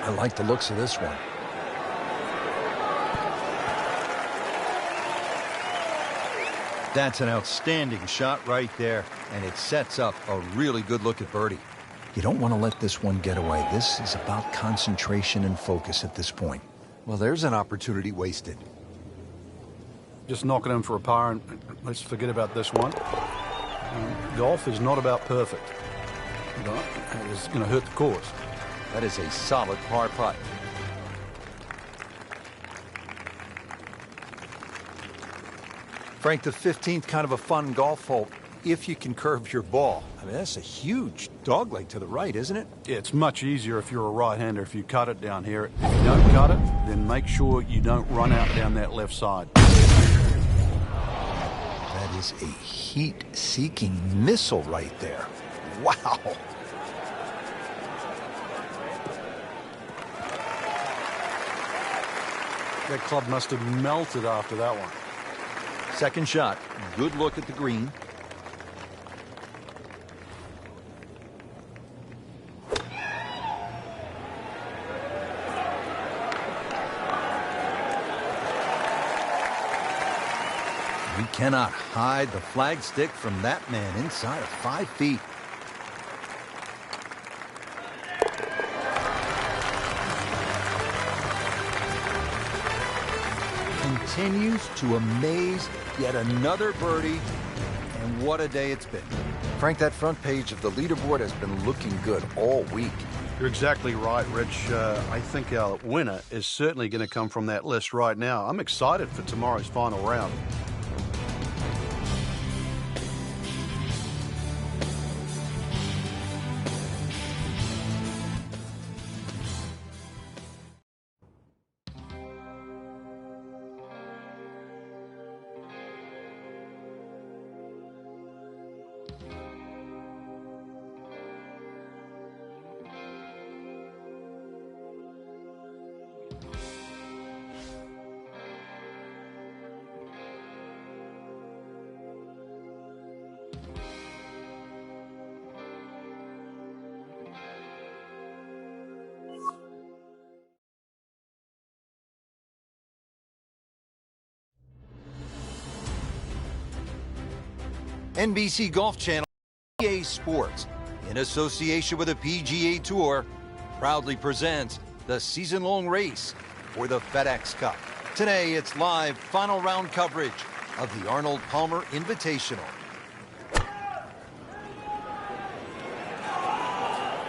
I like the looks of this one. That's an outstanding shot right there, and it sets up a really good look at birdie. You don't want to let this one get away. This is about concentration and focus at this point. Well, there's an opportunity wasted. Just knock it in for a par, and let's forget about this one. Golf is not about perfect. It's going to hurt the course. That is a solid par putt. Frank, the 15th, kind of a fun golf hole if you can curve your ball. I mean, that's a huge dogleg to the right, isn't it? Yeah, it's much easier if you're a right-hander if you cut it down here. If you don't cut it, then make sure you don't run out down that left side. That is a heat-seeking missile right there. Wow. That club must have melted after that one. Second shot, good look at the green. You cannot hide the flagstick from that man inside of 5 feet. Continues to amaze. Yet another birdie, and what a day it's been. Frank, that front page of the leaderboard has been looking good all week. You're exactly right, Rich. I think our winner is certainly going to come from that list right now. I'm excited for tomorrow's final round. NBC Golf Channel, PGA Sports, in association with the PGA Tour, proudly presents the season-long race for the FedEx Cup. Today, it's live final round coverage of the Arnold Palmer Invitational.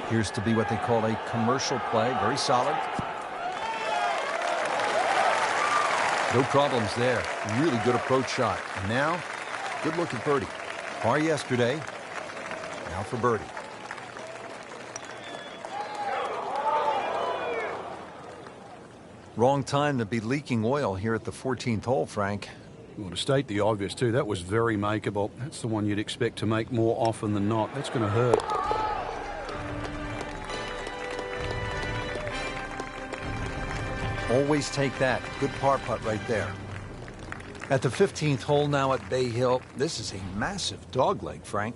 Appears to be what they call a commercial play. Very solid. No problems there. Really good approach shot. And now, good look at birdie. Par yesterday, now for birdie. Wrong time to be leaking oil here at the 14th hole, Frank. Well, to state the obvious, too, that was very makeable. That's the one you'd expect to make more often than not. That's going to hurt. Always take that. Good par putt right there. At the 15th hole now at Bay Hill, this is a massive dogleg, Frank.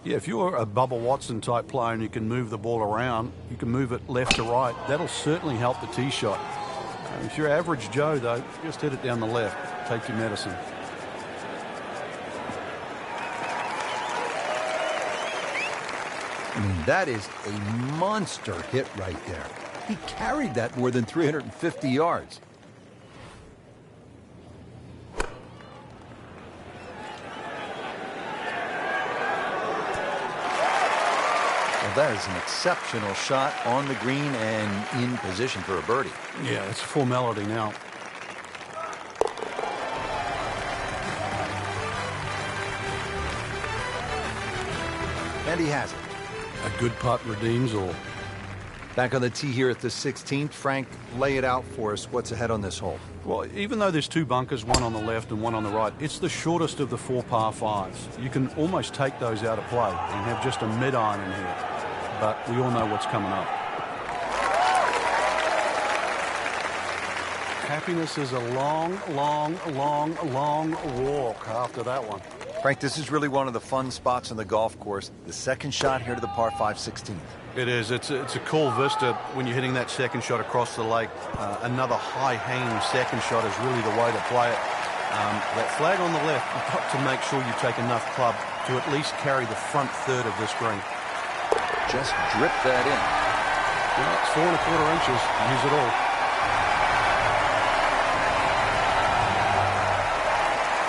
Yeah, if you're a Bubba Watson type player and you can move the ball around, you can move it left to right, that'll certainly help the tee shot. If you're average Joe, though, just hit it down the left. Take your medicine. I mean, that is a monster hit right there. He carried that more than 350 yards. Well, that is an exceptional shot on the green and in position for a birdie. Yeah, it's a formality now. And he has it. A good putt redeems all. Back on the tee here at the 16th. Frank, lay it out for us. What's ahead on this hole? Well, even though there's two bunkers, one on the left and one on the right, it's the shortest of the 4 par 5s. You can almost take those out of play and have just a mid-iron in here. But we all know what's coming up. Happiness is a long, long, long, long walk after that one. Frank, this is really one of the fun spots on the golf course. The second shot here to the par 5 16th. It is. It's a cool vista when you're hitting that second shot across the lake. Another high-hanging second shot is really the way to play it. That flag on the left, you've got to make sure you take enough club to at least carry the front third of this green. Just drip that in. Yeah, it's 4 1/4 inches. Use it all.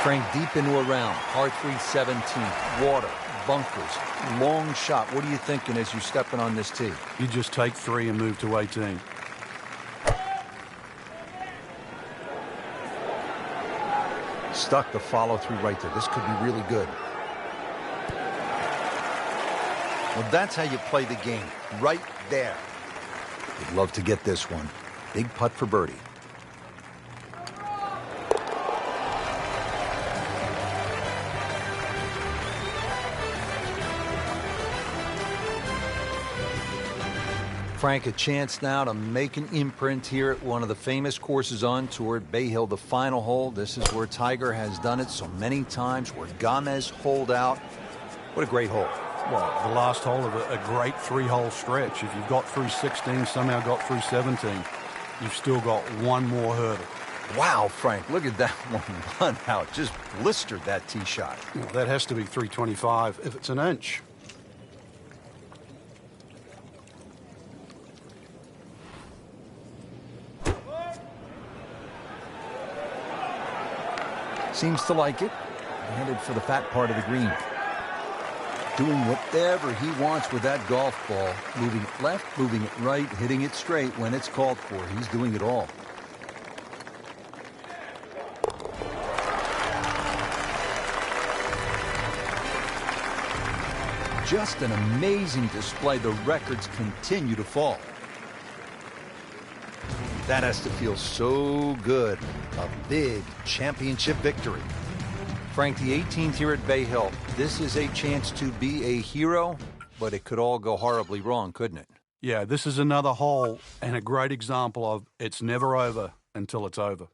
Frank, deep into a round, par 3 17th, water, bunkers, long shot. What are you thinking as you're stepping on this tee? You just take 3 and move to 18. Stuck the follow through right there. This could be really good. Well, that's how you play the game. Right there. Would love to get this one. Big putt for birdie. Frank, a chance now to make an imprint here at one of the famous courses on tour at Bay Hill, the final hole. This is where Tiger has done it so many times, where Gomez holed out. What a great hole. Well, the last hole of a great 3-hole stretch. If you've got through 16, somehow got through 17, you've still got one more hurdle. Wow, Frank, look at that one run out. Just blistered that tee shot. Well, that has to be 325 if it's an inch. Seems to like it. Headed for the fat part of the green. Doing whatever he wants with that golf ball. Moving it left, moving it right, hitting it straight when it's called for. He's doing it all. Just an amazing display. The records continue to fall. That has to feel so good. A big championship victory. Frank, the 18th here at Bay Hill. This is a chance to be a hero, but it could all go horribly wrong, couldn't it? Yeah, this is another hole and a great example of it's never over until it's over.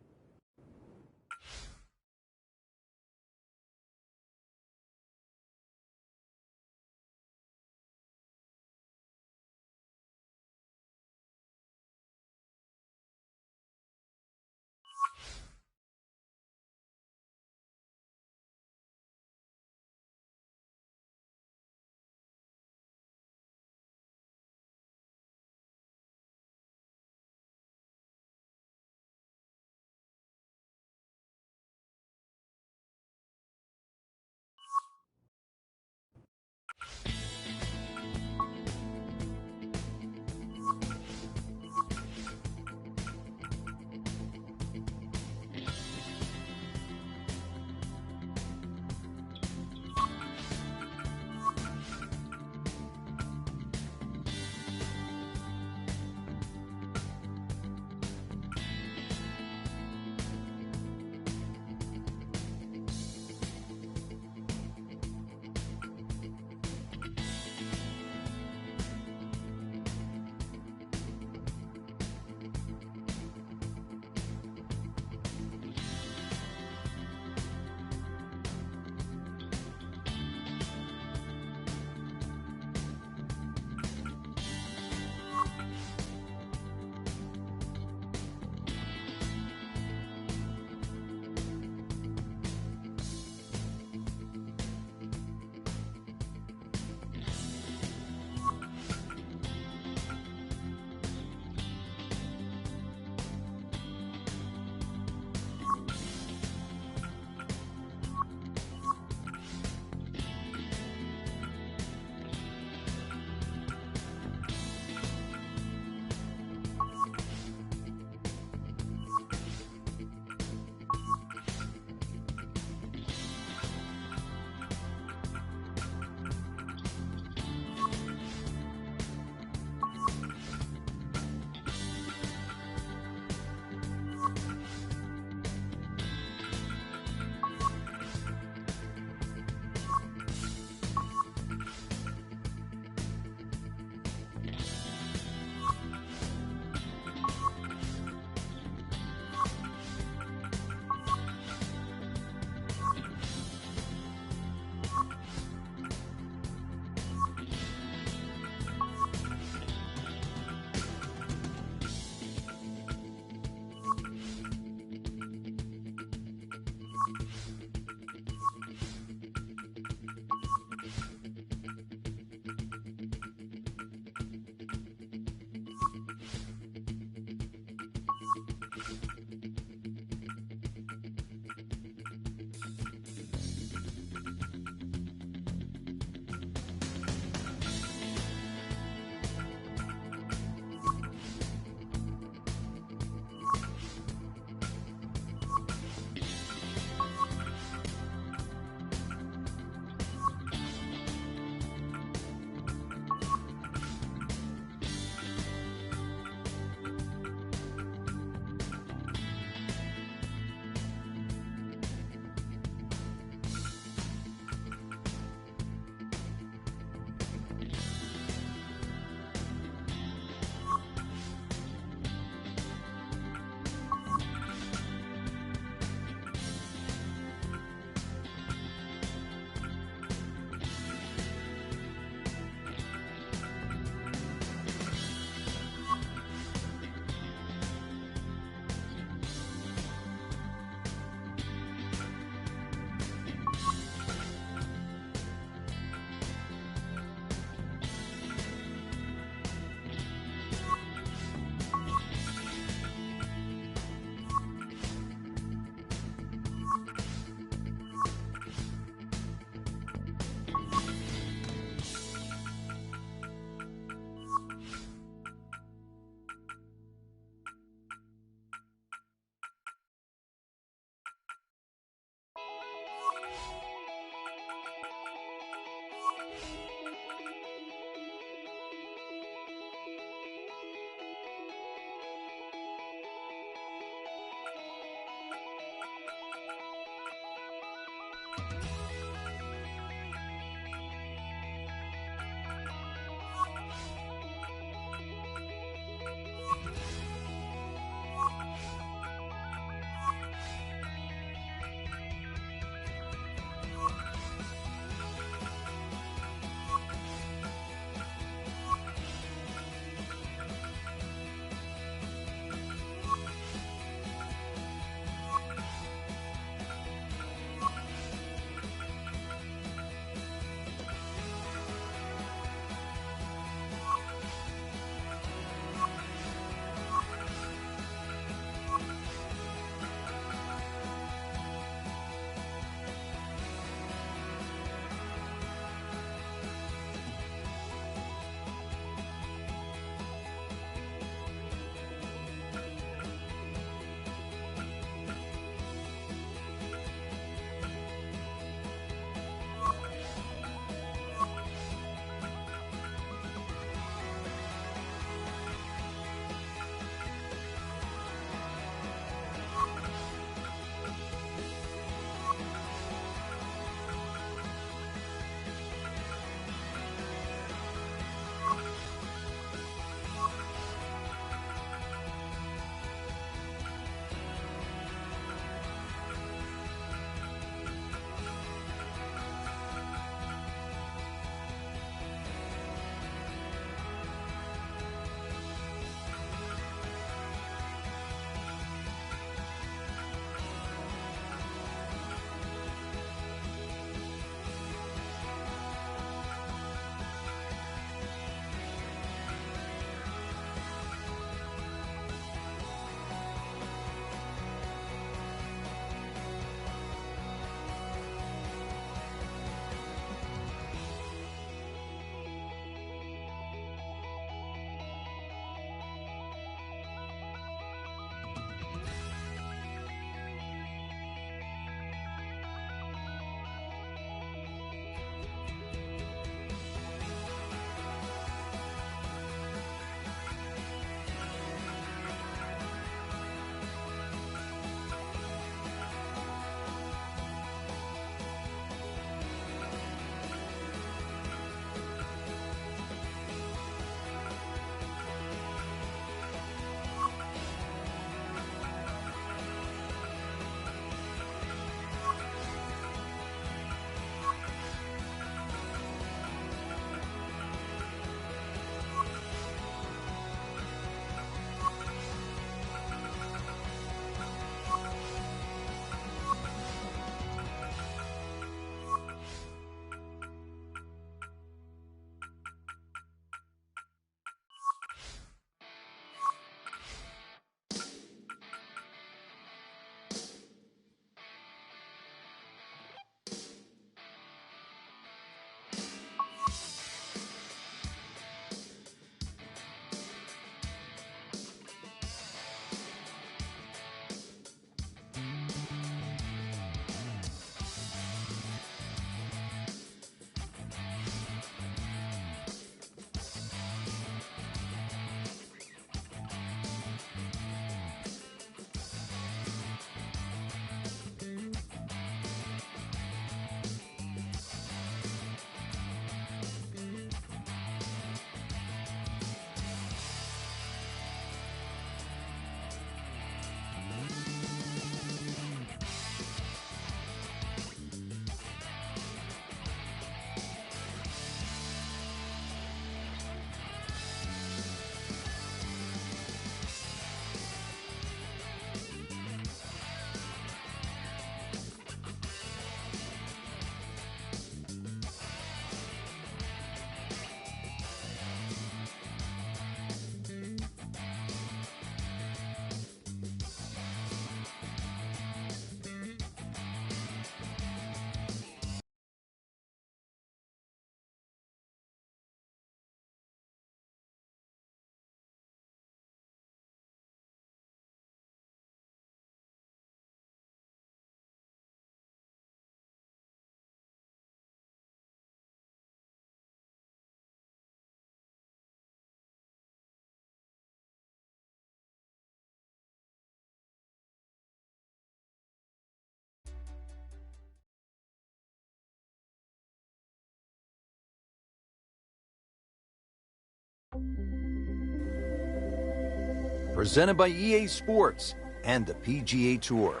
Presented by EA Sports and the PGA Tour.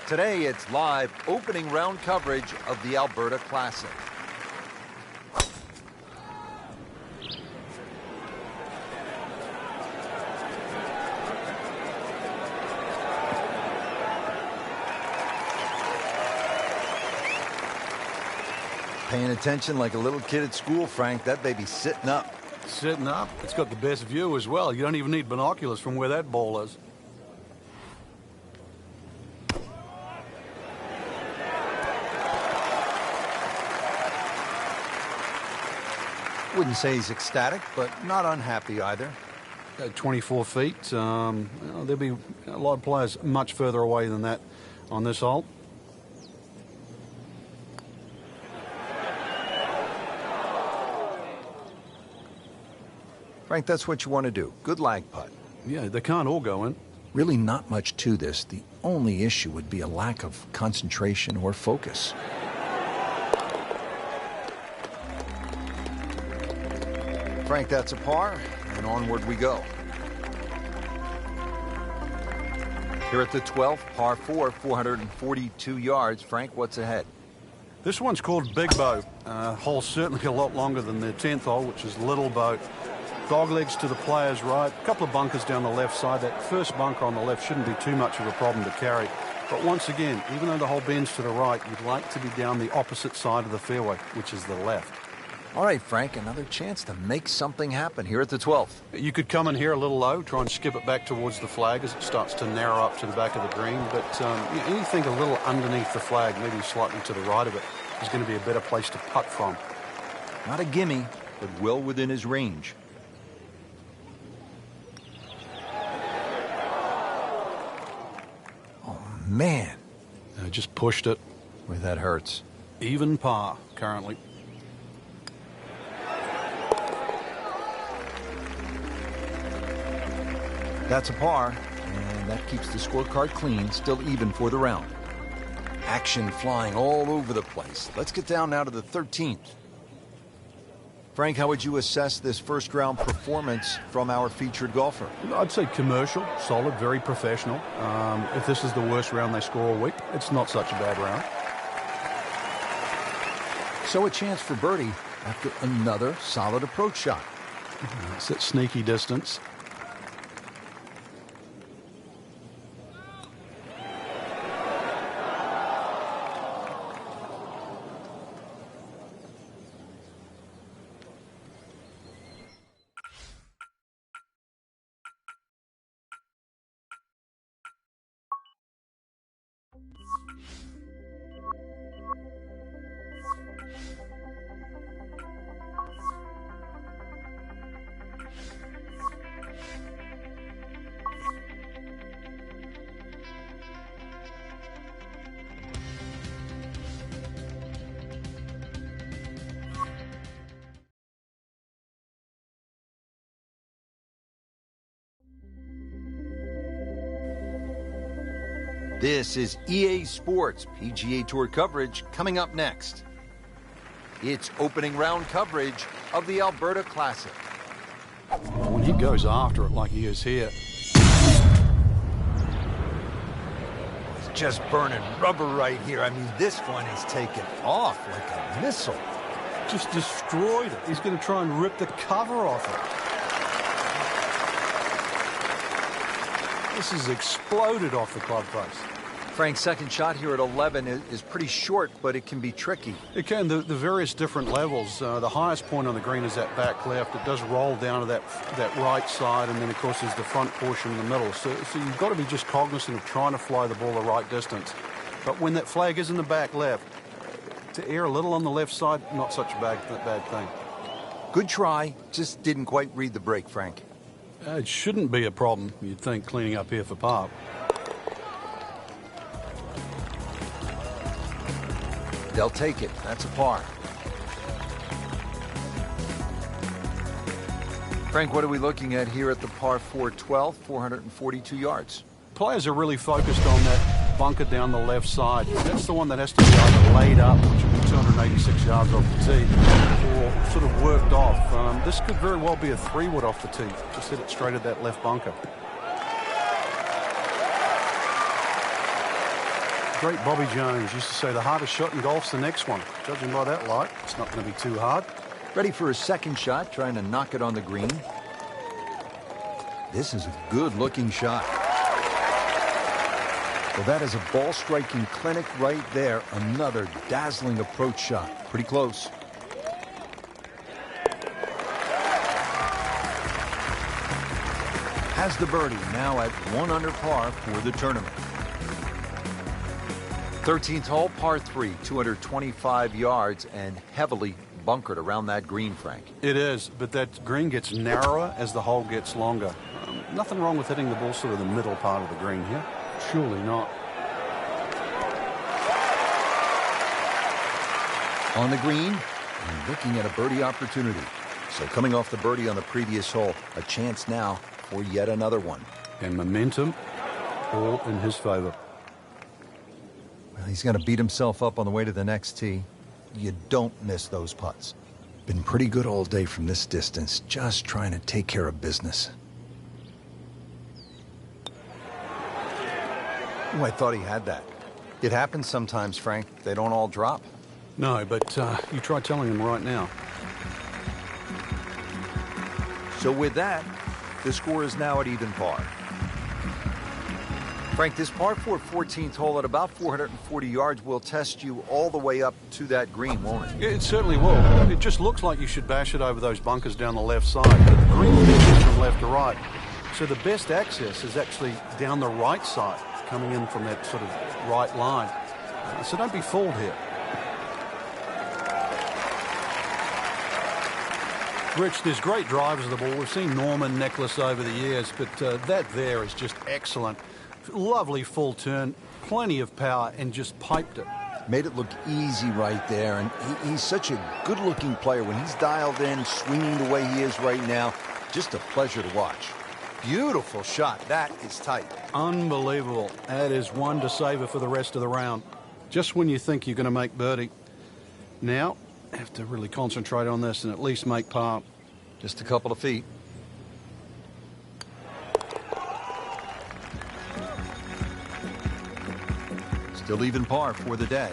Today, it's live opening round coverage of the Alberta Classic. Paying attention like a little kid at school, Frank. That baby's sitting up. Sitting up. It's got the best view as well. You don't even need binoculars from where that ball is. Wouldn't say he's ecstatic, but not unhappy either. 24 feet. There'll be a lot of players much further away than that on this hole. Frank, that's what you want to do. Good lag putt. Yeah, they can't all go in. Really not much to this. The only issue would be a lack of concentration or focus. Frank, that's a par, and onward we go. Here at the 12th, par 4, 442 yards. Frank, what's ahead? This one's called Big Bow. Hole's certainly a lot longer than the 10th hole, which is Little Bow. Dog legs to the player's right. A couple of bunkers down the left side. That first bunker on the left shouldn't be too much of a problem to carry. But once again, even though the hole bends to the right, you'd like to be down the opposite side of the fairway, which is the left. All right, Frank, another chance to make something happen here at the 12th. You could come in here a little low, try and skip it back towards the flag as it starts to narrow up to the back of the green. But anything a little underneath the flag, maybe slightly to the right of it, is going to be a better place to putt from. Not a gimme, but well within his range. Oh, man. Just pushed it. Boy, that hurts. Even par currently. That's a par, and that keeps the scorecard clean, still even for the round. Action flying all over the place. Let's get down now to the 13th. Frank, how would you assess this first round performance from our featured golfer? I'd say commercial, solid, very professional. If this is the worst round they score all week, it's not such a bad round. So a chance for birdie after another solid approach shot. It's at sneaky distance. This is EA Sports PGA Tour coverage coming up next. It's opening round coverage of the Alberta Classic. When he goes after it like he is here. It's just burning rubber right here. I mean, this one is taken off like a missile. Just destroyed it. He's going to try and rip the cover off it. This has exploded off the club face. Frank's second shot here at 11 is pretty short, but it can be tricky. It can. The various different levels. The highest point on the green is that back left. It does roll down to that right side, and then, of course, there's the front portion in the middle. So you've got to be just cognizant of trying to fly the ball the right distance. But when that flag is in the back left, to err a little on the left side, not such a bad thing. Good try. Just didn't quite read the break, Frank. It shouldn't be a problem, you'd think, cleaning up here for par. They'll take it. That's a par. Frank, what are we looking at here at the par 4 12, 442 yards? Players are really focused on that bunker down the left side. That's the one that has to be either laid up, which will be 286 yards off the tee, or sort of worked off. This could very well be a 3-wood off the tee. Just hit it straight at that left bunker. Great Bobby Jones used to say the hardest shot in golf's the next one. Judging by that light, it's not going to be too hard. Ready for his second shot, trying to knock it on the green. This is a good-looking shot. Well, that is a ball-striking clinic right there. Another dazzling approach shot. Pretty close. Has the birdie, now at 1 under par for the tournament. 13th hole, par 3, 225 yards, and heavily bunkered around that green, Frank. It is, but that green gets narrower as the hole gets longer. Nothing wrong with hitting the ball sort of the middle part of the green here. Surely not. On the green, and looking at a birdie opportunity. So coming off the birdie on the previous hole, a chance now for yet another one. And momentum all in his favor. Well, he's going to beat himself up on the way to the next tee. You don't miss those putts. Been pretty good all day from this distance, just trying to take care of business. Oh, I thought he had that. It happens sometimes, Frank. They don't all drop. No, but you try telling him right now. So with that, the score is now at even par. Frank, this par 4 14th hole at about 440 yards will test you all the way up to that green, won't it? It certainly will. It just looks like you should bash it over those bunkers down the left side, but the green pitches from left to right. So the best access is actually down the right side, coming in from that sort of right line. So don't be fooled here. Rich, there's great drivers of the ball. We've seen Norman, Nicklaus over the years, but that there is just excellent. Lovely full turn, plenty of power, and just piped it. Made it look easy right there, and he's such a good-looking player. When he's dialed in, swinging the way he is right now, just a pleasure to watch. Beautiful shot. That is tight. Unbelievable. That is one to savor for the rest of the round. Just when you think you're going to make birdie. Now, have to really concentrate on this and at least make par. Just a couple of feet. Still even par for the day.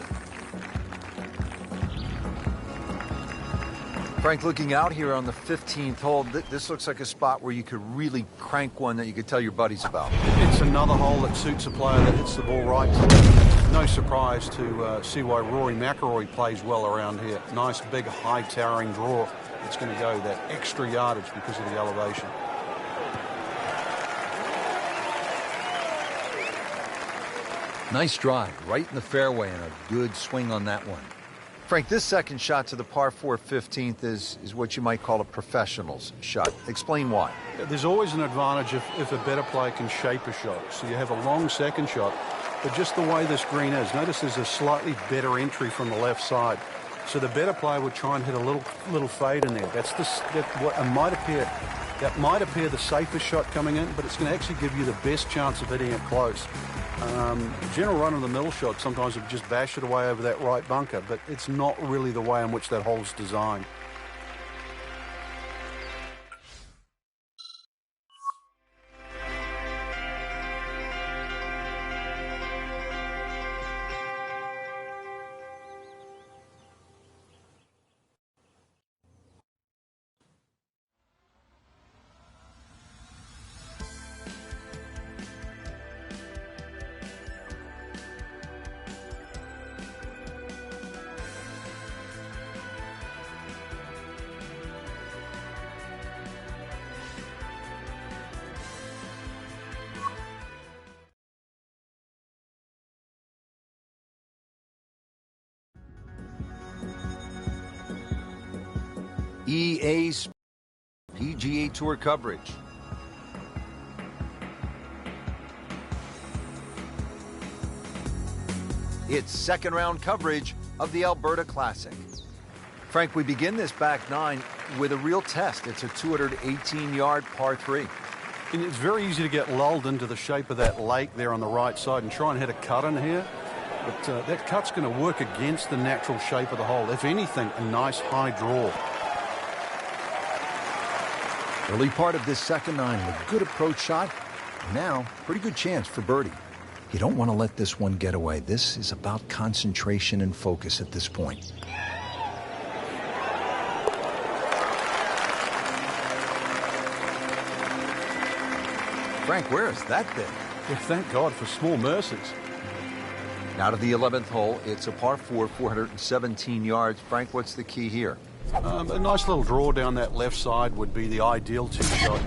Frank, looking out here on the 15th hole, this looks like a spot where you could really crank one that you could tell your buddies about. It's another hole that suits a player that hits the ball right. No surprise to see why Rory McIlroy plays well around here. Nice, big, high towering draw. It's going to go that extra yardage because of the elevation. Nice drive, right in the fairway, and a good swing on that one. Frank, this second shot to the par 4 15th is what you might call a professional's shot. Explain why. There's always an advantage if a better player can shape a shot. So you have a long second shot, but just the way this green is. Notice there's a slightly better entry from the left side. So the better player would try and hit a little fade in there. That's what it might appear. That might appear the safest shot coming in, but it's going to actually give you the best chance of hitting it close. General run-of-the-mill shot sometimes would just bash it away over that right bunker, but it's not really the way in which that hole's designed. EA PGA Tour coverage. It's second round coverage of the Alberta Classic. Frank, we begin this back nine with a real test. It's a 218-yard par 3. And it's very easy to get lulled into the shape of that lake there on the right side and try and hit a cut in here. But that cut's going to work against the natural shape of the hole. If anything, a nice high draw. Early part of this second nine, a good approach shot. Now, pretty good chance for birdie. You don't want to let this one get away. This is about concentration and focus at this point. Frank, where has that been? Yeah, thank God for small mercies. Now to the 11th hole. It's a par 4, 417 yards. Frank, what's the key here? A nice little draw down that left side would be the ideal tee shot.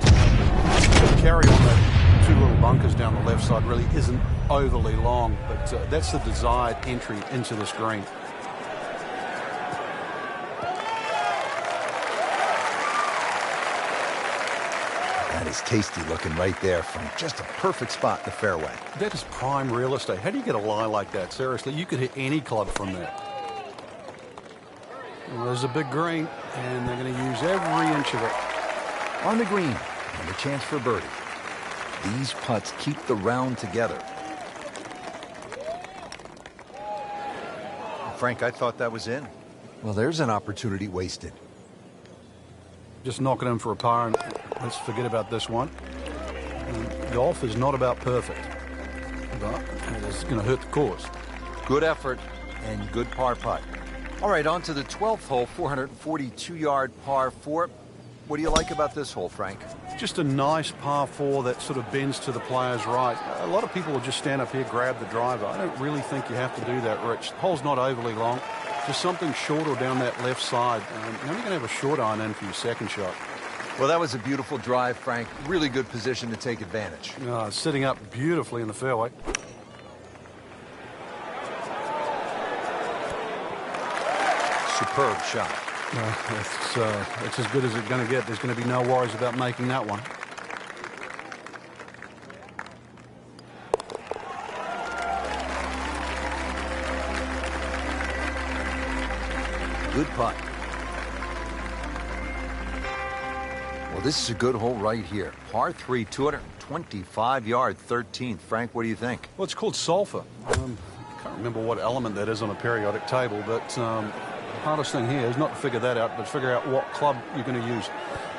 Carry on that two little bunkers down the left side really isn't overly long, but that's the desired entry into this green. That is tasty looking right there from just a perfect spot in the fairway. That is prime real estate. How do you get a lie like that? Seriously, you could hit any club from there. Well, there's a big green, and they're going to use every inch of it. On the green, and a chance for birdie. These putts keep the round together. Frank, I thought that was in. Well, there's an opportunity wasted. Just knocking in for a par, and let's forget about this one. Golf is not about perfect, but it's going to hurt the course. Good effort and good par putt. All right, on to the 12th hole, 442-yard par 4. What do you like about this hole, Frank? Just a nice par 4 that sort of bends to the player's right. A lot of people will just stand up here, grab the driver. I don't really think you have to do that, Rich. The hole's not overly long. Just something short or down that left side. You're only going to have a short iron in for your second shot. Well, that was a beautiful drive, Frank. Really good position to take advantage. Sitting up beautifully in the fairway. Superb shot. It's as good as it's going to get. There's going to be no worries about making that one. Good putt. Well, this is a good hole right here. Par 3, 225-yard 13th. Frank, what do you think? Well, it's called sulfur. I can't remember what element that is on a periodic table, but the hardest thing here is not to figure that out, but figure out what club you're going to use.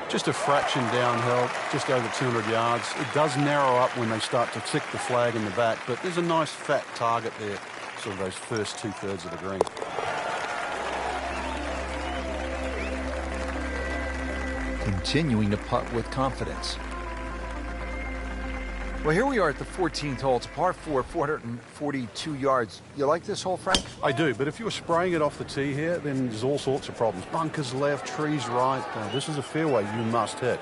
Just a fraction downhill, just over 200 yards. It does narrow up when they start to tick the flag in the back, but there's a nice fat target there, sort of those first two-thirds of the green. Continuing to putt with confidence. Well, here we are at the 14th hole. It's a par 4, 442 yards. You like this hole, Frank? I do, but if you were spraying it off the tee here, then there's all sorts of problems. Bunkers left, trees right. This is a fairway you must hit.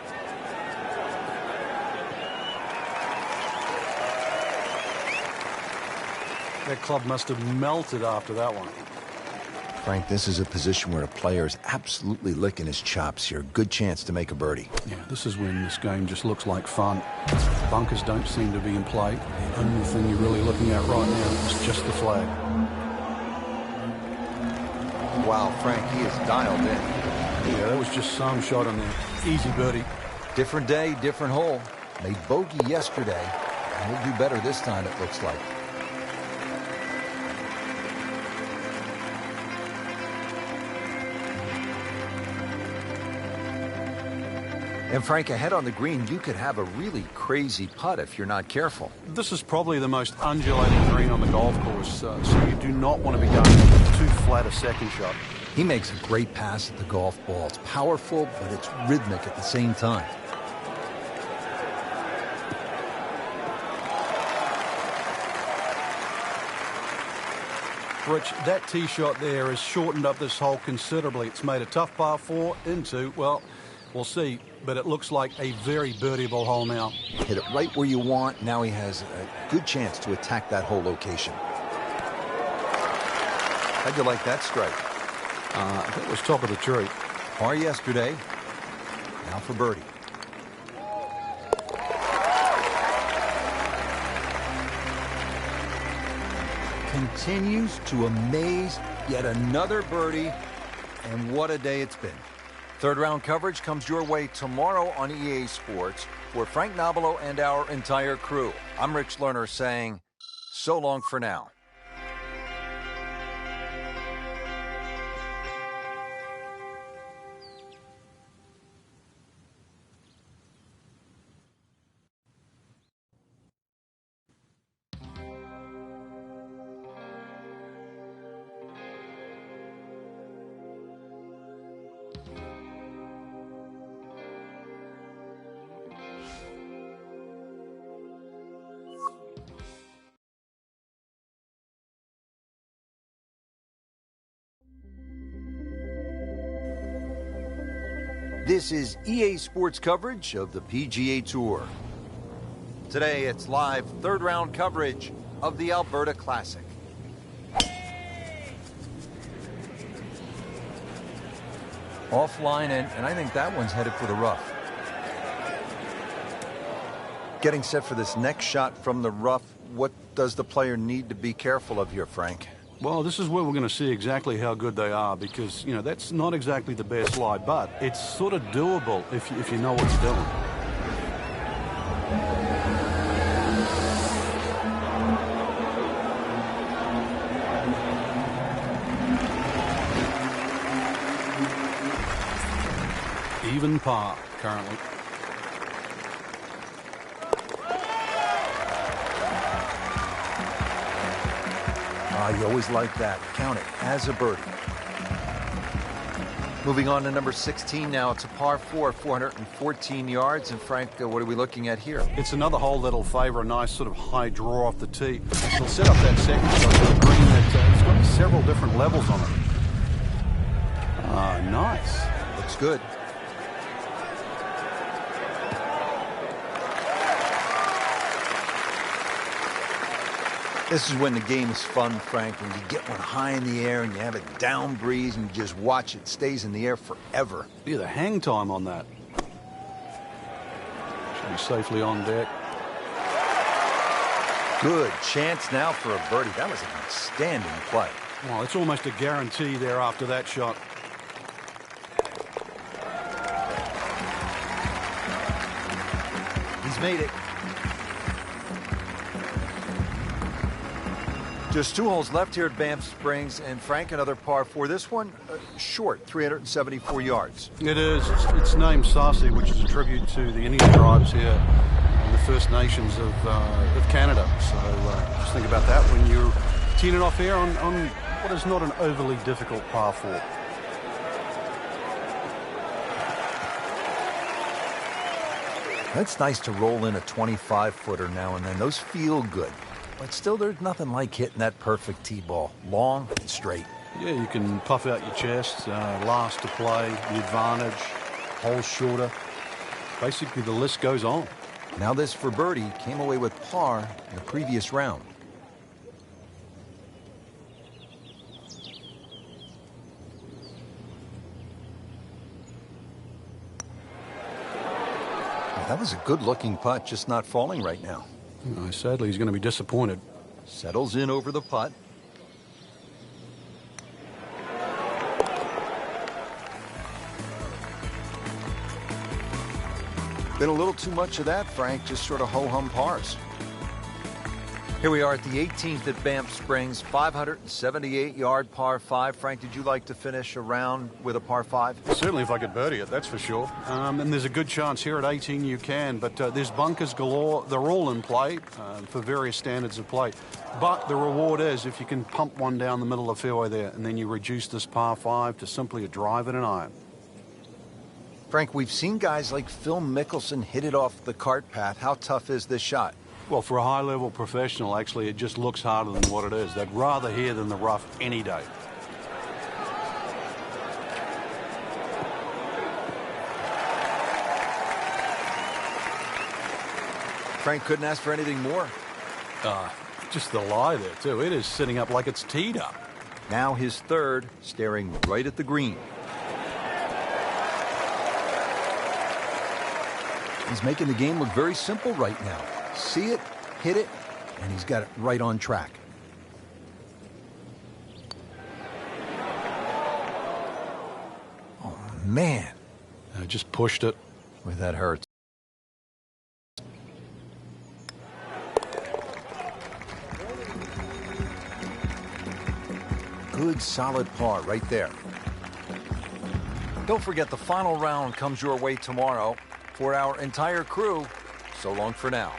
That club must have melted after that one. Frank, this is a position where a player is absolutely licking his chops here. Good chance to make a birdie. Yeah, this is when this game just looks like fun. Bunkers don't seem to be in play. The only thing you're really looking at right now is just the flag. Wow, Frank, he is dialed in. Yeah, that was just some shot on there. Easy birdie. Different day, different hole. Made bogey yesterday, and he'll do better this time, it looks like. And Frank, ahead on the green, you could have a really crazy putt if you're not careful. This is probably the most undulating green on the golf course, so you do not want to be going too flat a second shot. He makes a great pass at the golf ball. It's powerful, but it's rhythmic at the same time. Rich, that tee shot there has shortened up this hole considerably. It's made a tough par 4 into, well, we'll see, but it looks like a very birdieable hole now. Hit it right where you want. Now he has a good chance to attack that whole location. How'd you like that strike? That was top of the tree. Par yesterday. Now for birdie. Continues to amaze. Yet another birdie. And what a day it's been. Third round coverage comes your way tomorrow on EA Sports. For Frank Nobilo and our entire crew, I'm Rich Lerner saying so long for now. This is EA Sports coverage of the PGA Tour. Today, it's live third-round coverage of the Alberta Classic. Offline, and I think that one's headed for the rough. Getting set for this next shot from the rough, what does the player need to be careful of here, Frank? Well, this is where we're going to see exactly how good they are because, you know, that's not exactly the best lie, but it's sort of doable if you know what you're doing. Even par currently. You always like that. Count it as a birdie. Moving on to number 16 now. It's a par 4, 414 yards. And Frank, what are we looking at here? It's another hole that'll favor a nice sort of high draw off the tee. It'll set up that second shot to a green that it's got several different levels on it. Ah, nice. Looks good. This is when the game is fun, Frank, when you get one high in the air and you have a down breeze and you just watch it stays in the air forever. Yeah, the hang time on that. Should be safely on deck. Good chance now for a birdie. That was an outstanding play. Well, it's almost a guarantee there after that shot. He's made it. Just 2 holes left here at Banff Springs, and Frank, another par 4. This one, short, 374 yards. It is. It's named Sarcee, which is a tribute to the Indian tribes here and the First Nations of Canada. So just think about that when you're teeing it off here on what is not an overly difficult par 4. It's nice to roll in a 25-footer now and then. Those feel good. But still, there's nothing like hitting that perfect tee ball. Long and straight. Yeah, you can puff out your chest, last to play, the advantage, hole shorter. Basically, the list goes on. Now this for birdie came away with par in the previous round. Well, that was a good-looking putt, just not falling right now. Sadly, he's going to be disappointed. Settles in over the putt. Been a little too much of that, Frank, just sort of ho-hum pars. Here we are at the 18th at Banff Springs, 578-yard par 5. Frank, did you like to finish a round with a par 5? Certainly if I could birdie it, that's for sure. And there's a good chance here at 18 you can, but there's bunkers galore. They're all in play for various standards of play. But the reward is if you can pump one down the middle of the fairway there, and then you reduce this par 5 to simply a drive and an iron. Frank, we've seen guys like Phil Mickelson hit it off the cart path. How tough is this shot? Well, for a high-level professional, actually, it just looks harder than what it is. They'd rather here than the rough any day. Frank couldn't ask for anything more. Just the lie there, too. It is sitting up like it's teed up. Now his third, staring right at the green. He's making the game look very simple right now. See it, hit it, and he's got it right on track. Oh, man. I just pushed it. Boy, that hurts. Good, solid par right there. Don't forget, the final round comes your way tomorrow. For our entire crew, so long for now.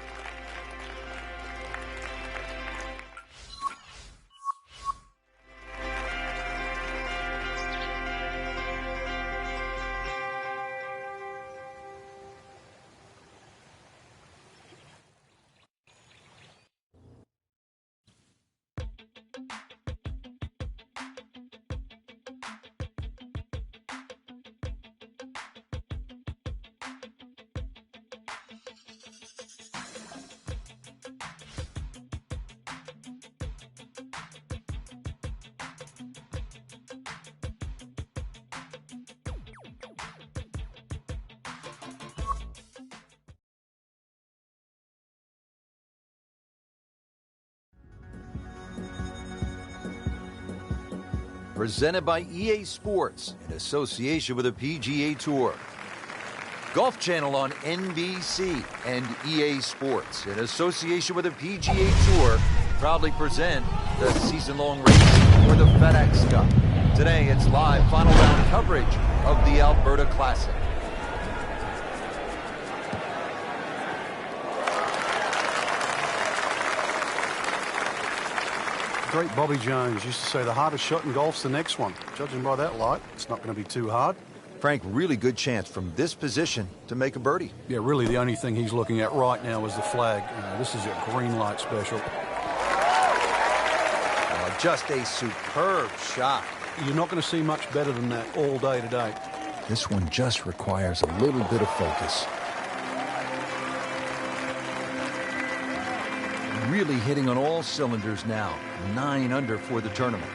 presented by EA Sports in association with the PGA Tour. Golf Channel on NBC and EA Sports in association with the PGA Tour proudly present the season-long race for the FedEx Cup. Today, it's live final round coverage of the Alberta Classic. Great Bobby Jones used to say the hardest shot in golf's the next one. Judging by that light, it's not going to be too hard. Frank, really good chance from this position to make a birdie. Yeah, really the only thing he's looking at right now is the flag. This is a green light special. Just a superb shot. You're not going to see much better than that all day today. This one just requires a little bit of focus. Really hitting on all cylinders now. 9 under for the tournament.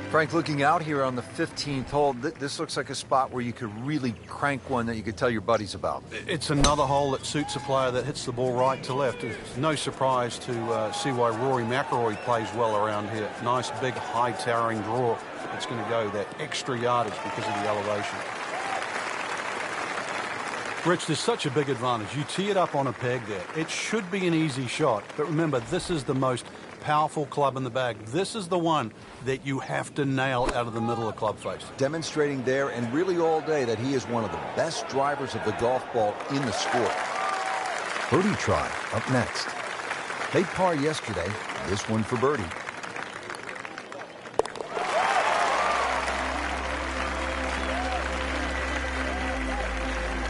Frank, looking out here on the 15th hole, this looks like a spot where you could really crank one that you could tell your buddies about. It's another hole that suits a player that hits the ball right to left. It's no surprise to see why Rory McIlroy plays well around here. Nice, big, high towering draw. It's going to go that extra yardage because of the elevation. Rich, there's such a big advantage. You tee it up on a peg there. It should be an easy shot. But remember, this is the most powerful club in the bag. This is the one that you have to nail out of the middle of club face. Demonstrating there and really all day that he is one of the best drivers of the golf ball in the sport. Birdie try up next. Made par yesterday. This one for birdie.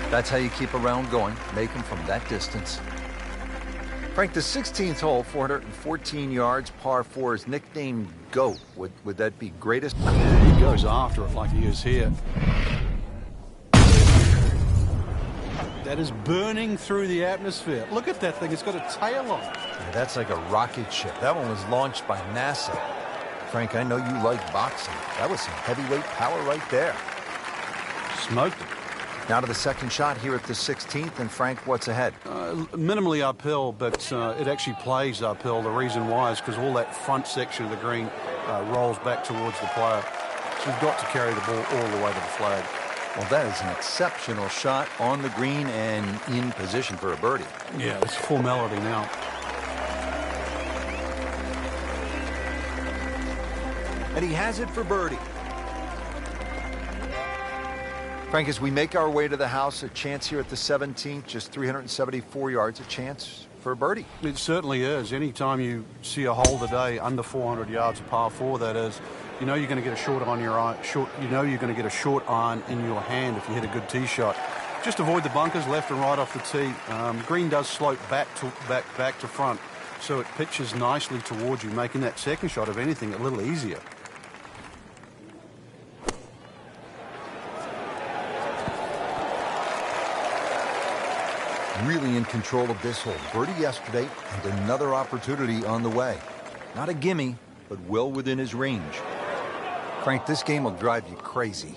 That's how you keep a round going. Make them from that distance. Frank, the 16th hole, 414 yards, par 4 is nicknamed GOAT. Would that be greatest? He goes after it like he is here. That is burning through the atmosphere. Look at that thing. It's got a tail on it. Yeah, that's like a rocket ship. That one was launched by NASA. Frank, I know you like boxing. That was some heavyweight power right there. Smoked it. Now to the second shot here at the 16th. And Frank, what's ahead? Minimally uphill, but it actually plays uphill. The reason why is because all that front section of the green rolls back towards the player. So you've got to carry the ball all the way to the flag. Well, that is an exceptional shot on the green and in position for a birdie. Yeah, it's formality now. And he has it for birdie. Frank, as we make our way to the house, a chance here at the 17th, just 374 yards, a chance for a birdie. It certainly is. Anytime you see a hole today under 400 yards, a par 4 that is, you know you're going to get a short on your eye. You know you're going to get a short iron in your hand if you hit a good tee shot. Just avoid the bunkers left and right off the tee. Green does slope back to front, so it pitches nicely towards you, making that second shot, if anything, a little easier. Really in control of this hole. Birdie yesterday and another opportunity on the way. Not a gimme, but well within his range. Frank, this game will drive you crazy.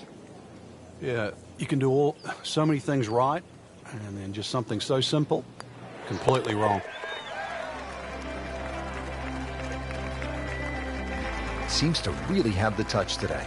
Yeah, you can do so many things right, and then just something so simple, completely wrong. Seems to really have the touch today.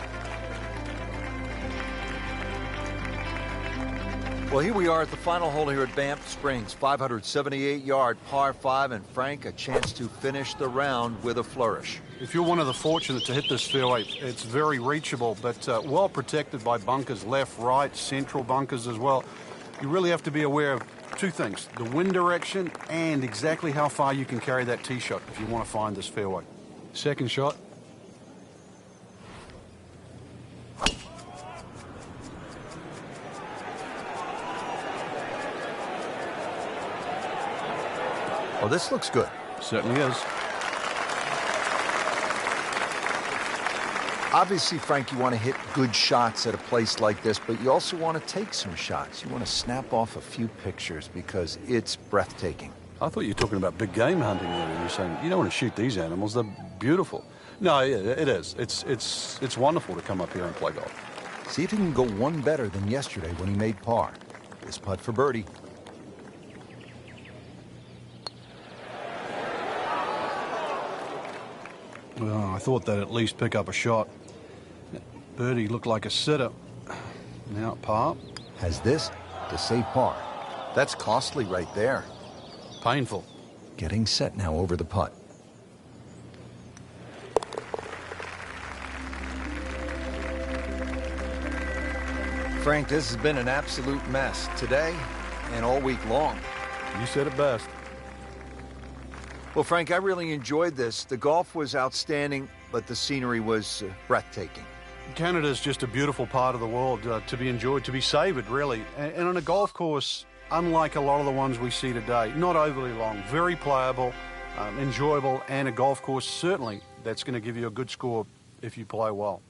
Well, here we are at the final hole here at Banff Springs. 578-yard par 5, and Frank, a chance to finish the round with a flourish. If you're one of the fortunate to hit this fairway, it's very reachable, but well protected by bunkers, left, right, central bunkers as well. You really have to be aware of two things, the wind direction and exactly how far you can carry that tee shot if you want to find this fairway. Second shot. Oh, this looks good. Certainly is. Obviously, Frank, you want to hit good shots at a place like this, but you also want to take some shots. You want to snap off a few pictures because it's breathtaking. I thought you were talking about big game hunting there. You're saying you don't want to shoot these animals. They're beautiful. No, yeah, it is. It's wonderful to come up here and play golf. See if he can go one better than yesterday when he made par. This putt for birdie. Well, I thought that at least pick up a shot. Birdie looked like a sitter. Now at par. Has this to save par. That's costly right there. Painful. Getting set now over the putt. Frank, this has been an absolute mess today and all week long. You said it best. Well, Frank, I really enjoyed this. The golf was outstanding, but the scenery was breathtaking. Canada's just a beautiful part of the world to be enjoyed, to be savoured, really. And on a golf course, unlike a lot of the ones we see today, not overly long, very playable, enjoyable, and a golf course, certainly, that's going to give you a good score if you play well.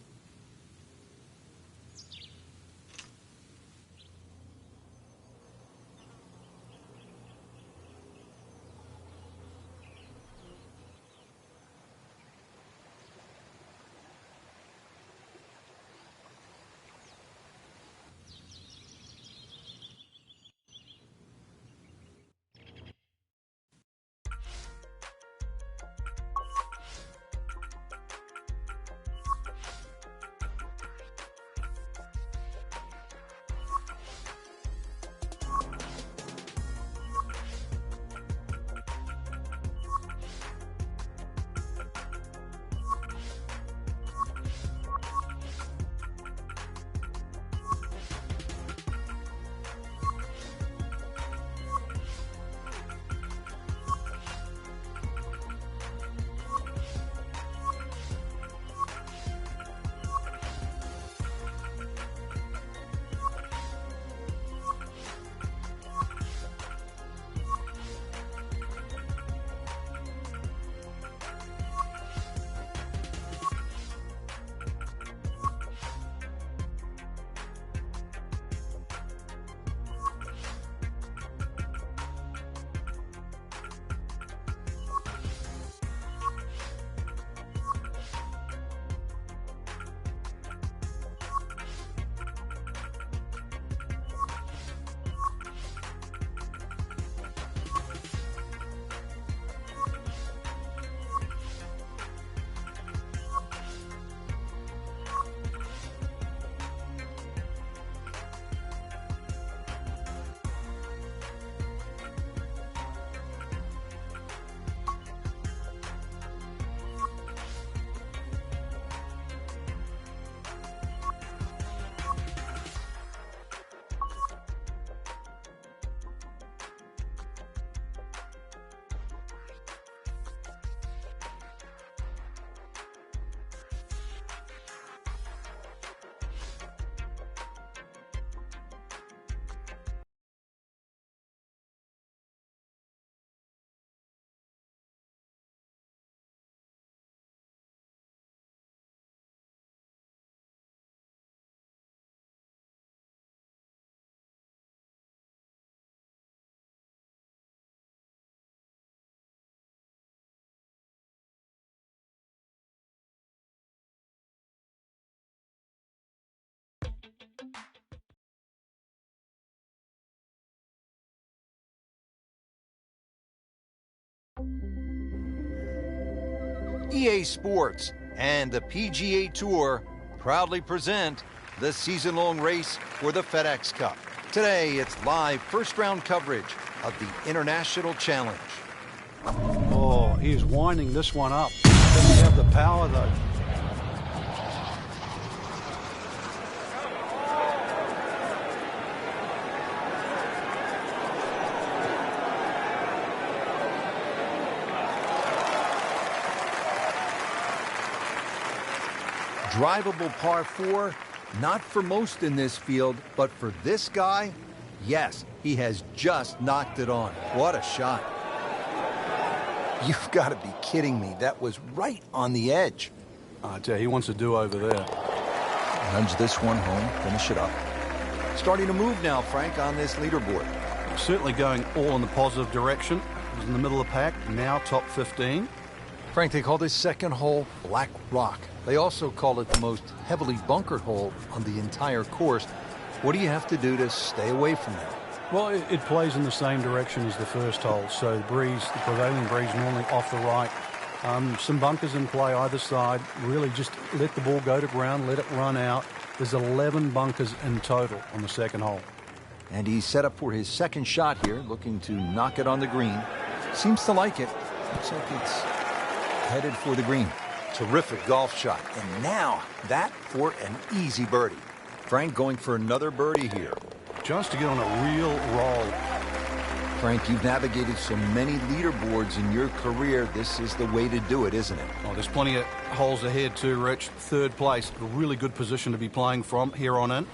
EA Sports and the PGA Tour proudly present the season-long race for the FedEx Cup. Today, it's live first-round coverage of the International Challenge. Oh, he is winding this one up. Doesn't have the power, though. Drivable par 4, not for most in this field, but for this guy, yes, he has just knocked it on. What a shot. You've got to be kidding me. That was right on the edge. I tell you, he wants a do-over there. Nudge this one home, finish it up. Starting to move now, Frank, on this leaderboard. Certainly going all in the positive direction. He's in the middle of the pack, now top 15. Frank, they call this second hole Black Rock. They also call it the most heavily bunkered hole on the entire course. What do you have to do to stay away from that? Well, it plays in the same direction as the first hole. So the prevailing breeze normally off the right, Some bunkers in play either side. Really just let the ball go to ground, let it run out. There's 11 bunkers in total on the second hole. And he's set up for his second shot here, looking to knock it on the green. Seems to like it. Looks like it's headed for the green. Terrific golf shot. And now that for an easy birdie. Frank going for another birdie here. Chance to get on a real roll. Frank, you've navigated so many leaderboards in your career. This is the way to do it, isn't it? Oh, there's plenty of holes ahead too, Rich. Third place, a really good position to be playing from here on in.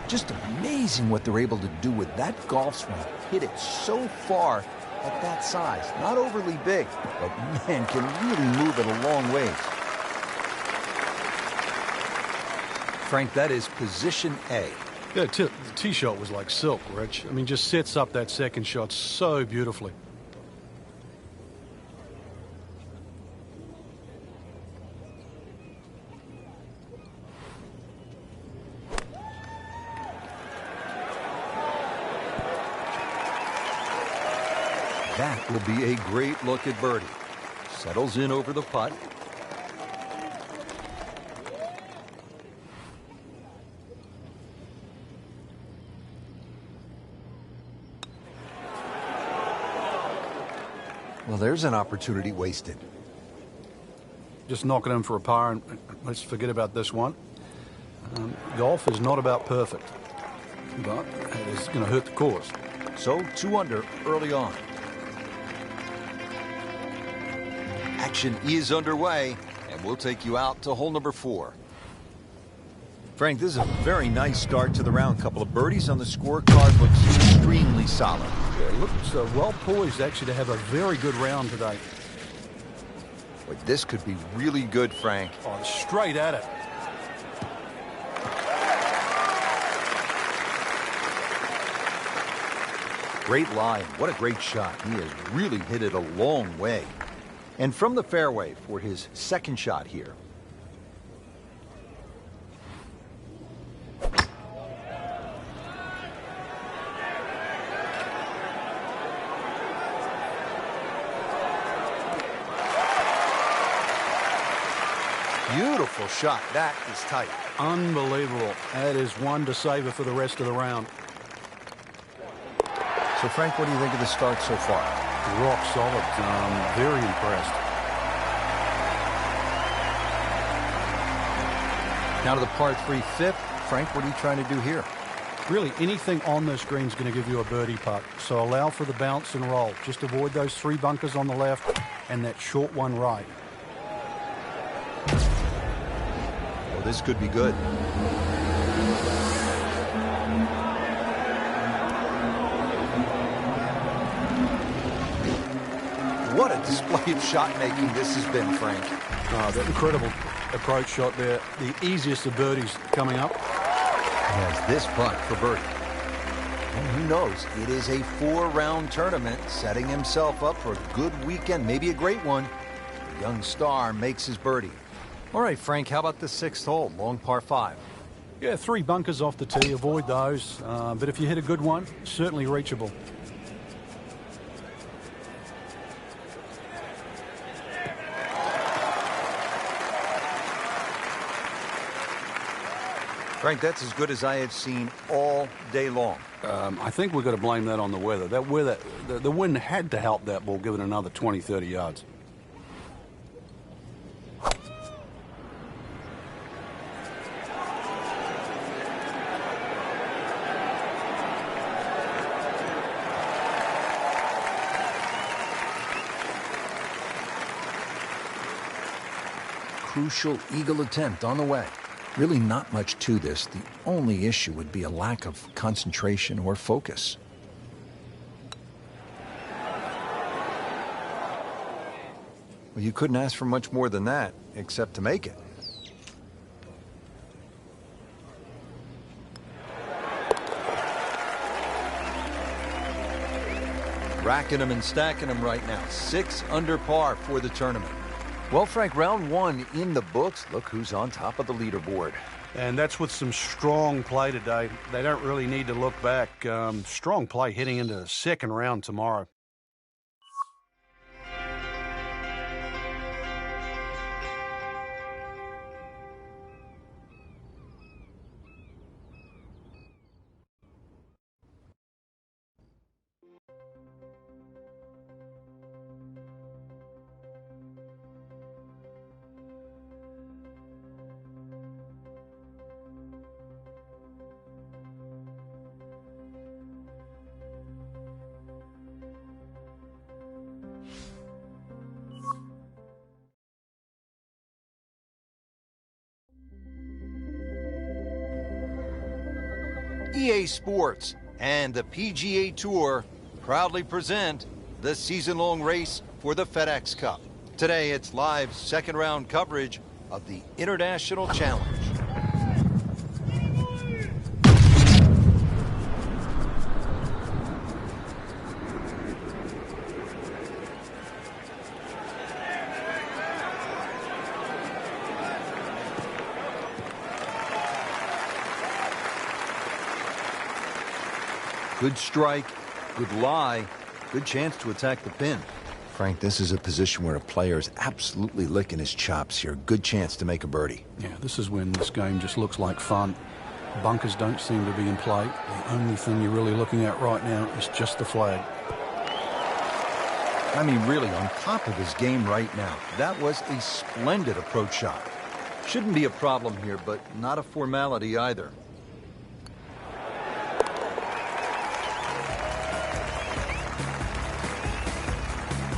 Just amazing what they're able to do with that golf swing. Hit it so far at that size. Not overly big, but man, can really move it a long ways. Frank, that is position A. Yeah, the tee shot was like silk, Rich. I mean, just sets up that second shot so beautifully. That will be a great look at birdie. Settles in over the putt. Well, there's an opportunity wasted. Just knock it in for a par, and let's forget about this one. Golf is not about perfect, but it is going to hurt the course. So 2 under early on. Action is underway, and we'll take you out to hole number 4. Frank, this is a very nice start to the round. Couple of birdies on the scorecard. Looks extremely solid. Yeah, it looks well poised, actually, to have a very good round today. But this could be really good, Frank. Oh, straight at it. Great line. What a great shot. He has really hit it a long way. And from the fairway for his second shot here. Beautiful shot. That is tight. Unbelievable. That is one to savor for the rest of the round. So, Frank, what do you think of the start so far? Rock solid. Very impressed. Now to the par 3 fifth. Frank, what are you trying to do here? Really, anything on this green is going to give you a birdie putt. So allow for the bounce and roll. Just avoid those 3 bunkers on the left and that short one right. Well, this could be good. What a display of shot making this has been, Frank. That incredible approach shot there. The easiest of birdies coming up. He has this putt for birdie. And who knows? It is a 4-round tournament, setting himself up for a good weekend, maybe a great one. The young star makes his birdie. All right, Frank, how about the 6th hole, long par 5? Yeah, 3 bunkers off the tee. Avoid those. But if you hit a good one, certainly reachable. Frank, that's as good as I have seen all day long. I think we've got to blame that on the weather. That weather, the wind had to help that ball give it another 20, 30 yards. Crucial eagle attempt on the way. Really not much to this. The only issue would be a lack of concentration or focus. Well, you couldn't ask for much more than that, except to make it. Racking them and stacking them right now. 6 under par for the tournament. Well, Frank, round one in the books. Look who's on top of the leaderboard. And that's with some strong play today. They don't really need to look back. Strong play heading into the second round tomorrow. EA Sports and the PGA Tour proudly present the season-long race for the FedEx Cup. Today, it's live second-round coverage of the International Challenge. Good strike, good lie, good chance to attack the pin. Frank, this is a position where a player is absolutely licking his chops here. Good chance to make a birdie. Yeah, this is when this game just looks like fun. Bunkers don't seem to be in play. The only thing you're really looking at right now is just the flag. I mean, really on top of his game right now. That was a splendid approach shot. Shouldn't be a problem here, but not a formality either.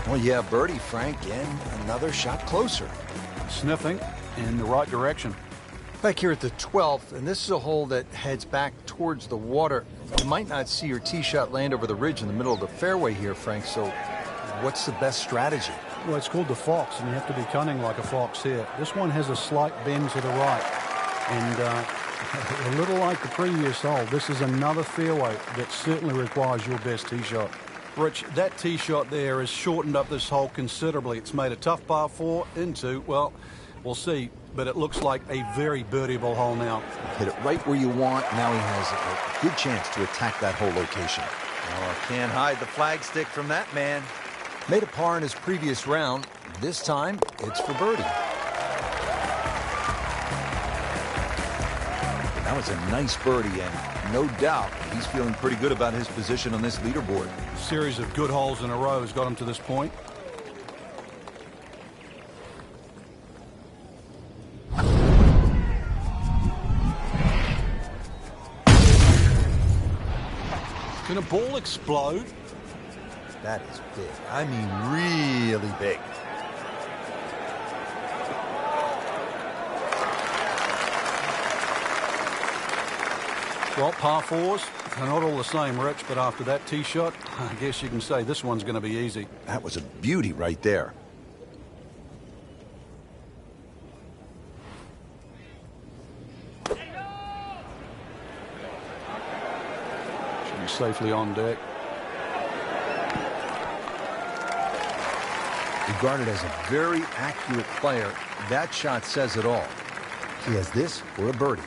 Well, yeah, birdie, Frank, and another shot closer. Sniffing in the right direction. Back here at the 12th, and this is a hole that heads back towards the water. You might not see your tee shot land over the ridge in the middle of the fairway here, Frank, so what's the best strategy? Well, it's called the fox, and you have to be cunning like a fox here. This one has a slight bend to the right, and a little like the previous hole, this is another fairway that certainly requires your best tee shot. Rich, that tee shot there has shortened up this hole considerably. It's made a tough par 4 into, well, we'll see, but it looks like a very birdieable hole now. Hit it right where you want. Now he has a good chance to attack that hole location. Oh, can't hide the flagstick from that man. Made a par in his previous round. This time, it's for birdie. That was a nice birdie, and no doubt he's feeling pretty good about his position on this leaderboard. A series of good holes in a row has got him to this point. Can a ball explode? That is big. I mean, really big. Well, par 4s, they're not all the same, Rich, but after that tee shot, I guess you can say this one's going to be easy. That was a beauty right there. Should be safely on deck. Regarded as a very accurate player, that shot says it all. He has this for a birdie.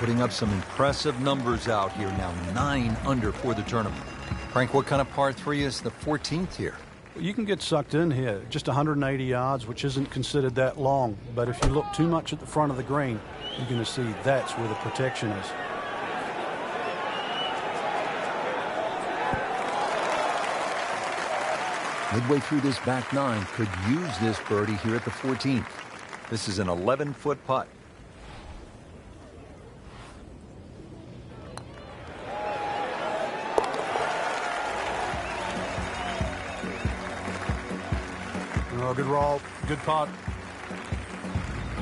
Putting up some impressive numbers out here now, 9 under for the tournament. Frank, what kind of par 3 is the 14th here? You can get sucked in here, just 180 yards, which isn't considered that long. But if you look too much at the front of the green, you're going to see that's where the protection is. Midway through this back 9, could use this birdie here at the 14th. This is an 11-foot putt. Oh, good roll, good putt.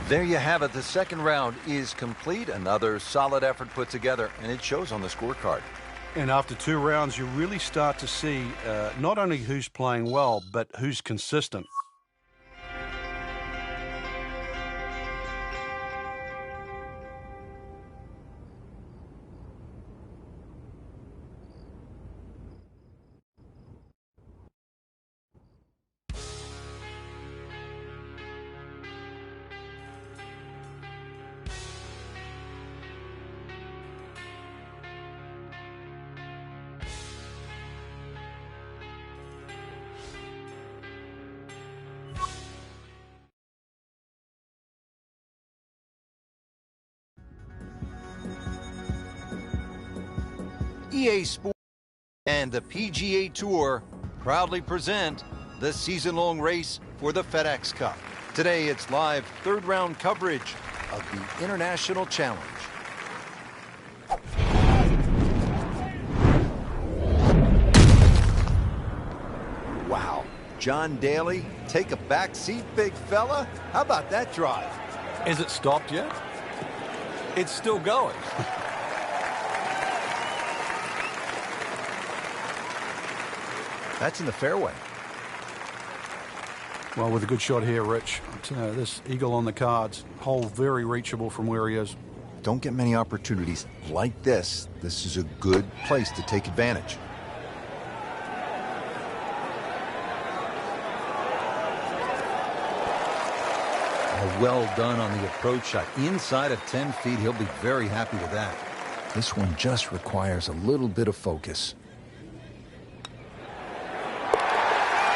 There you have it. The second round is complete. Another solid effort put together, and it shows on the scorecard. And after 2 rounds, you really start to see not only who's playing well, but who's consistent. EA Sports and the PGA Tour proudly present the season-long race for the FedEx Cup. Today, it's live third-round coverage of the International Challenge. Wow. John Daly, take a back seat, big fella. How about that drive? Is it stopped yet? It's still going. That's in the fairway. Well, with a good shot here, Rich. This eagle on the cards, hole very reachable from where he is. Don't get many opportunities like this. This is a good place to take advantage. Well done on the approach shot. Inside of 10 feet, he'll be very happy with that. This one just requires a little bit of focus.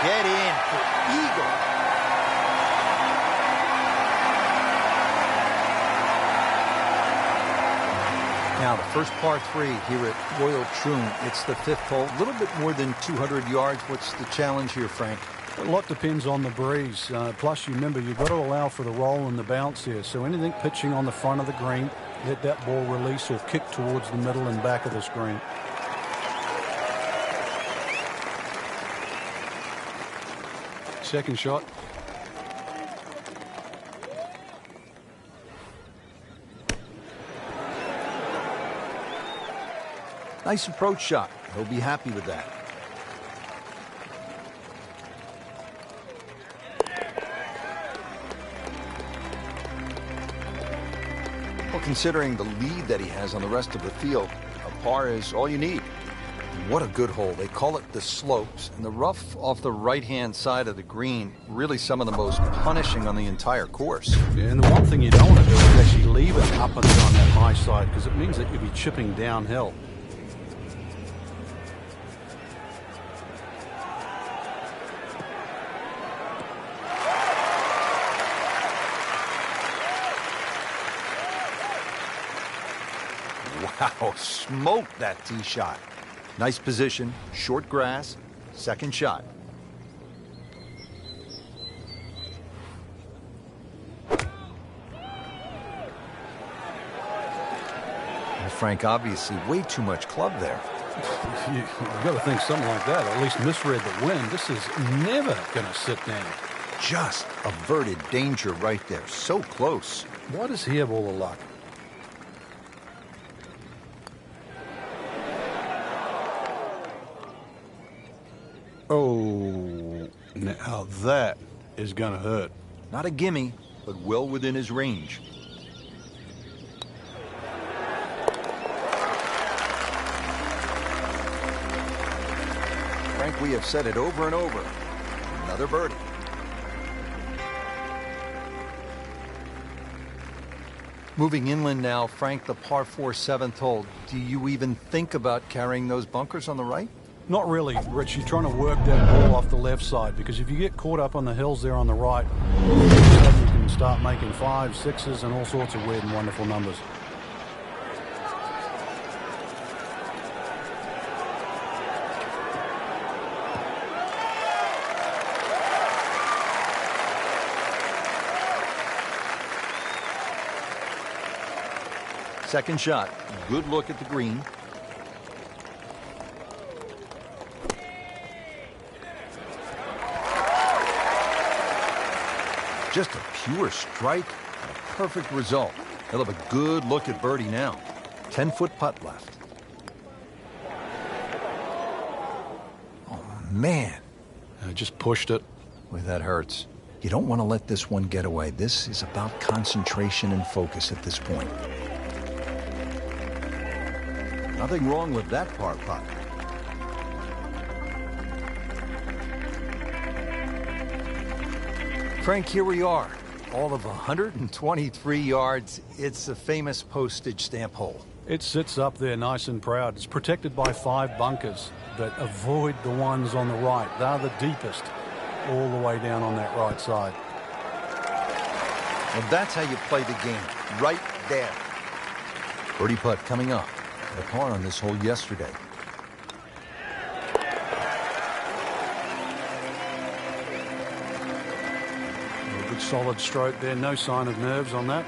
Get in for eagle. Now, the first par 3 here at Royal Troon. It's the 5th hole. A little bit more than 200 yards. What's the challenge here, Frank? A lot depends on the breeze. Plus, you remember, you've got to allow for the roll and the bounce here. So anything pitching on the front of the green, let that ball release or kick towards the middle and back of the screen. Second shot. Nice approach shot. He'll be happy with that. Well, considering the lead that he has on the rest of the field, a par is all you need. What a good hole. They call it the slopes, and the rough off the right-hand side of the green, really some of the most punishing on the entire course. Yeah, and the one thing you don't want to do is actually leave it up and on that high side, because it means that you'll be chipping downhill. Wow, smoked that tee shot. Nice position, short grass, second shot. Well, Frank, obviously way too much club there. You've got to think something like that, or at least misread the wind. This is never going to sit down. Just averted danger right there. So close. Why does he have all the luck? Oh, now that is going to hurt. Not a gimme, but well within his range. Frank, we have said it over and over. Another birdie. Moving inland now, Frank, the par 4 7th hole. Do you even think about carrying those bunkers on the right? Not really, Rich. You're trying to work that ball off the left side, because if you get caught up on the hills there on the right, you can start making 5s, 6s, and all sorts of weird and wonderful numbers. Second shot. Good look at the green. Just a pure strike and a perfect result. He'll have a good look at birdie now. 10-foot putt left. Oh, man. I just pushed it. Boy, that hurts. You don't want to let this one get away. This is about concentration and focus at this point. Nothing wrong with that par putt. Frank, here we are. All of 123 yards. It's a famous postage stamp hole. It sits up there nice and proud. It's protected by 5 bunkers, but avoid the ones on the right. They're the deepest, all the way down on that right side. Well, that's how you play the game. Right there. Birdie putt coming up. A par on this hole yesterday. Good solid stroke there. No sign of nerves on that.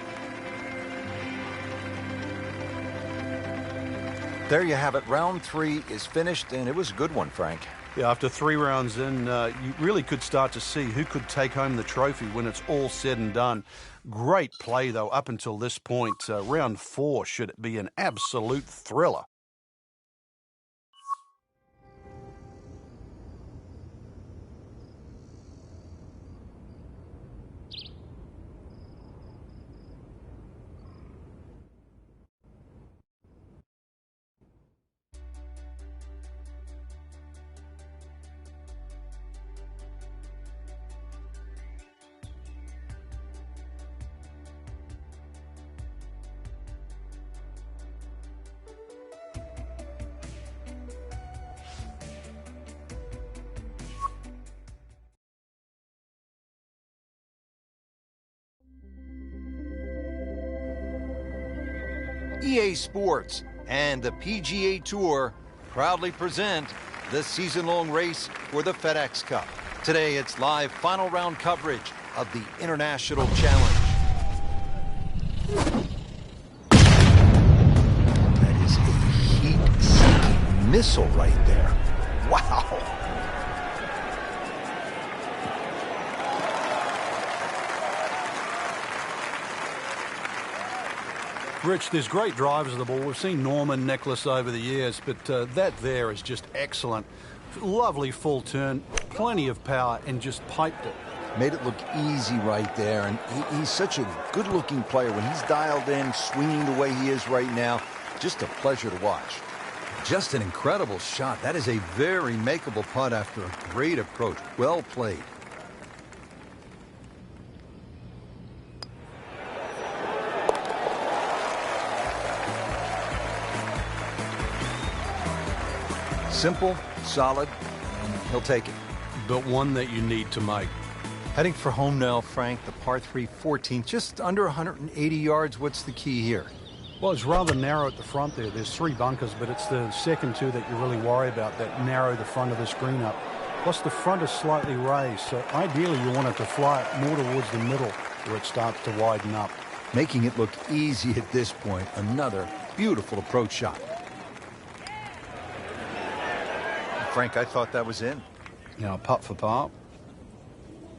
There you have it. Round 3 is finished, and it was a good one, Frank. Yeah, after 3 rounds in, you really could start to see who could take home the trophy when it's all said and done. Great play, though, up until this point. Round 4 should be an absolute thriller. EA Sports and the PGA Tour proudly present the season-long race for the FedEx Cup. Today, it's live final round coverage of the International Challenge. That is a heat-seeking missile right there. Wow. Rich, there's great drivers of the ball. We've seen Norman, Nicklaus over the years, but that there is just excellent. Lovely full turn, plenty of power, and just piped it. Made it look easy right there, and he's such a good-looking player. When he's dialed in, swinging the way he is right now, just a pleasure to watch. Just an incredible shot. That is a very makeable putt after a great approach. Well played. Simple, solid, and he'll take it. But one that you need to make. Heading for home now, Frank, the par 3 14th, just under 180 yards. What's the key here? Well, it's rather narrow at the front there. There's 3 bunkers, but it's the second 2 that you really worry about, that narrow the front of the screen up. Plus, the front is slightly raised, so ideally you want it to fly more towards the middle where it starts to widen up. Making it look easy at this point. Another beautiful approach shot. Frank, I thought that was in. Now, putt for par.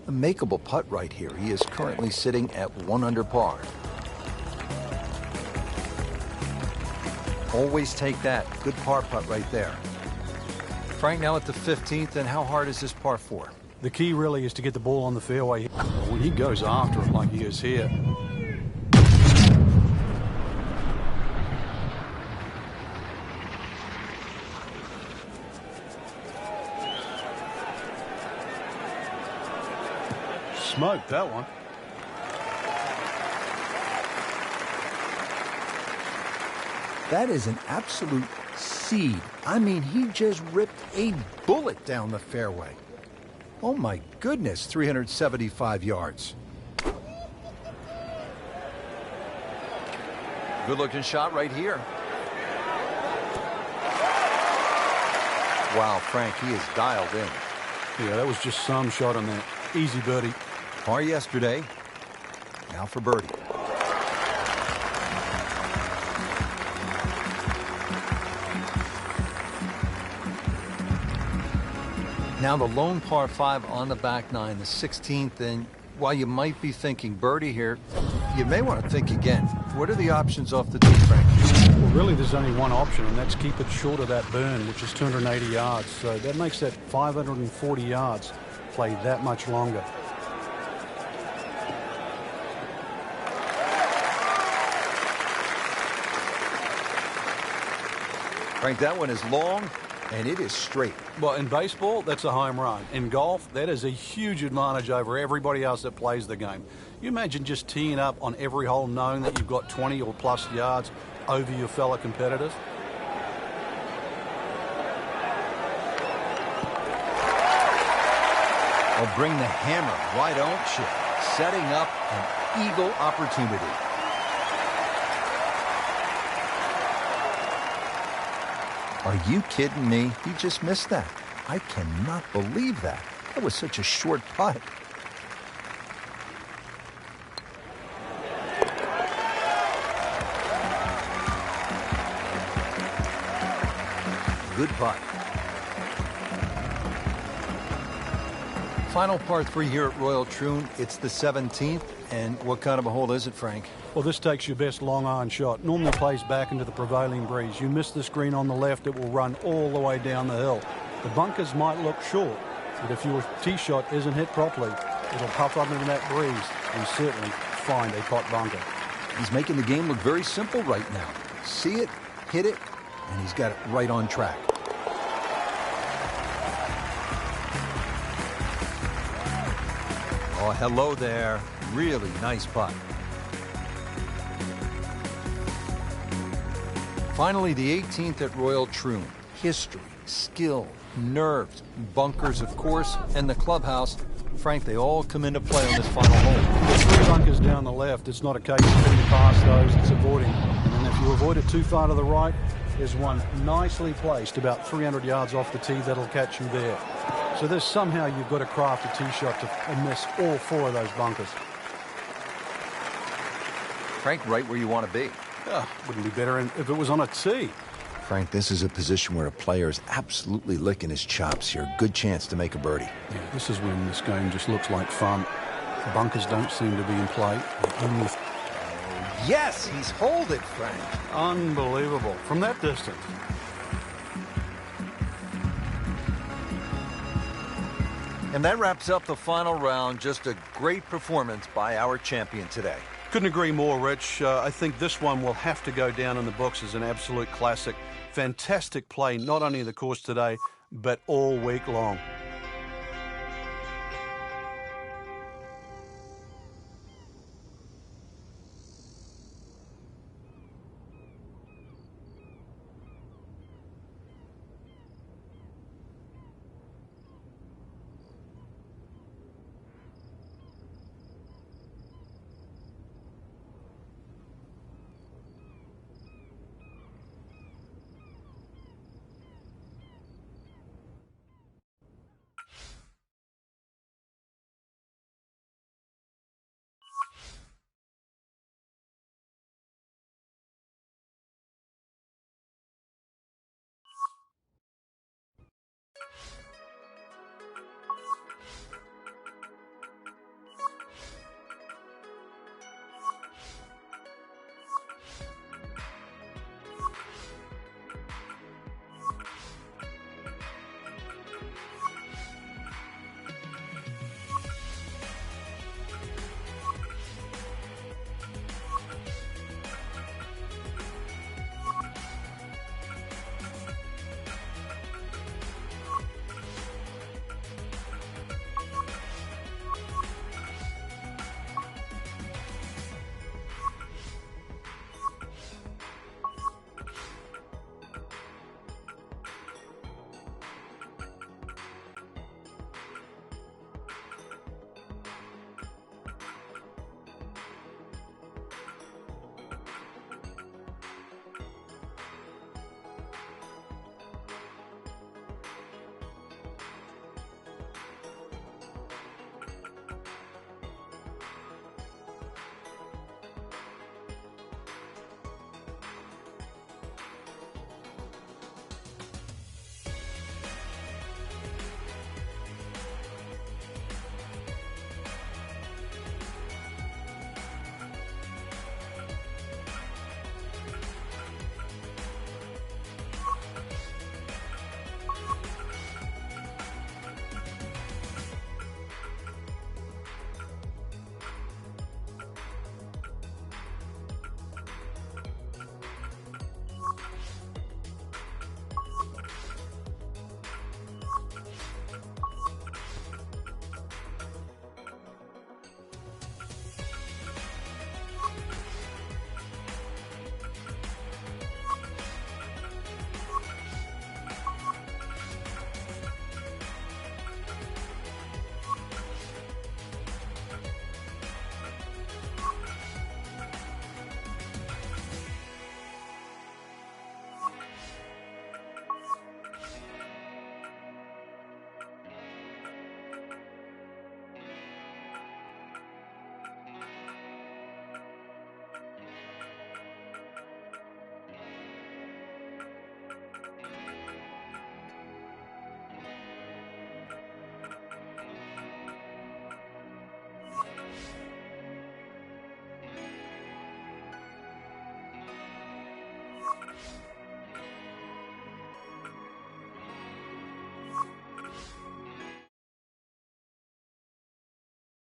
A makeable putt right here. He is currently sitting at 1 under par. Always take that. Good par putt right there. Frank, now at the 15th, and how hard is this par 4? The key really is to get the ball on the fairway. When he goes after it like he is here. Smoked that one. That is an absolute seed. I mean, he just ripped a bullet down the fairway. Oh my goodness, 375 yards. Good looking shot right here. Wow, Frank, he is dialed in. Yeah, that was just some shot on that. Easy birdie. Par yesterday, now for birdie. Now the lone par 5 on the back 9, the 16th, and while you might be thinking birdie here, you may want to think again. What are the options off the tee, Frank? Well, really, there's only one option, and that's keep it short of that burn, which is 280 yards. So that makes that 540 yards play that much longer. Frank, that one is long, and it is straight. Well, in baseball, that's a home run. In golf, that is a huge advantage over everybody else that plays the game. You imagine just teeing up on every hole knowing that you've got 20 or plus yards over your fellow competitors. Well, bring the hammer, why don't you? Setting up an eagle opportunity. Are you kidding me? He just missed that. I cannot believe that. That was such a short putt. good putt. Final par 3 here at Royal Troon. It's the 17th. And what kind of a hole is it, Frank? Well, this takes your best long iron shot. Normally plays back into the prevailing breeze. You miss this green on the left, it will run all the way down the hill. The bunkers might look short, but if your tee shot isn't hit properly, it'll puff up into that breeze and certainly find a pot bunker. He's making the game look very simple right now. See it, hit it, and he's got it right on track. Oh, hello there. Really nice putt. Finally, the 18th at Royal Troon. History, skill, nerves, bunkers, of course, and the clubhouse. Frank, they all come into play on this final hole. There's 3 bunkers down the left. It's not a case of getting past those. It's avoiding. And if you avoid it too far to the right, there's one nicely placed about 300 yards off the tee that'll catch you there. So there's somehow you've got to craft a tee shot to miss all 4 of those bunkers. Frank, right where you want to be. Wouldn't be better if it was on a tee. Frank, this is a position where a player is absolutely licking his chops here. Good chance to make a birdie. Yeah, this is when this game just looks like fun. The bunkers don't seem to be in play. Yes, he's holed it, Frank. Unbelievable. From that distance. And that wraps up the final round. Just a great performance by our champion today. Couldn't agree more, Rich. I think this one will have to go down in the books as an absolute classic. Fantastic play, not only in the course today, but all week long.